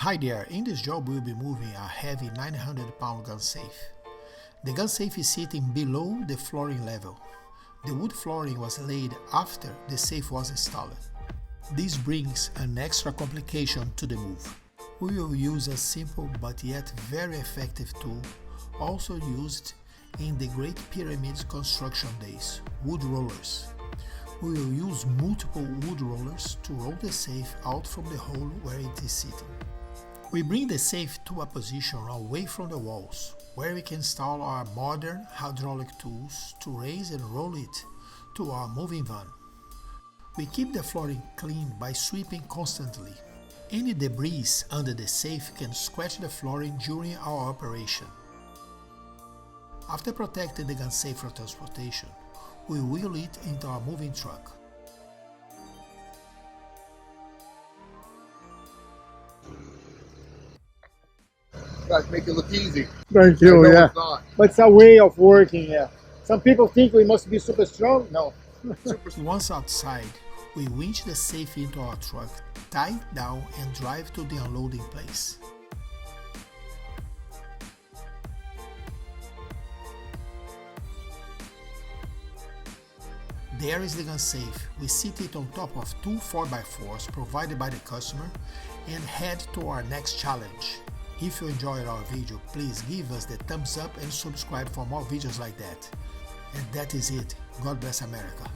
Hi there, in this job we'll be moving a heavy 900-pound gun safe. The gun safe is sitting below the flooring level. The wood flooring was laid after the safe was installed. This brings an extra complication to the move. We will use a simple but yet very effective tool, also used in the Great Pyramid construction days, wood rollers. We will use multiple wood rollers to roll the safe out from the hole where it is sitting. We bring the safe to a position away from the walls, where we can install our modern hydraulic tools to raise and roll it to our moving van. We keep the flooring clean by sweeping constantly. Any debris under the safe can scratch the flooring during our operation. After protecting the gun safe for transportation, we wheel it into our moving truck. Guys, make it look easy. Thank you, yeah. It's not. But it's a way of working, yeah. Some people think we must be super strong. No. Once outside, we winch the safe into our truck, tie it down and drive to the unloading place. There is the gun safe. We sit it on top of two 4x4s provided by the customer and head to our next challenge. If you enjoyed our video, please give us the thumbs up and subscribe for more videos like that. And that is it. God bless America.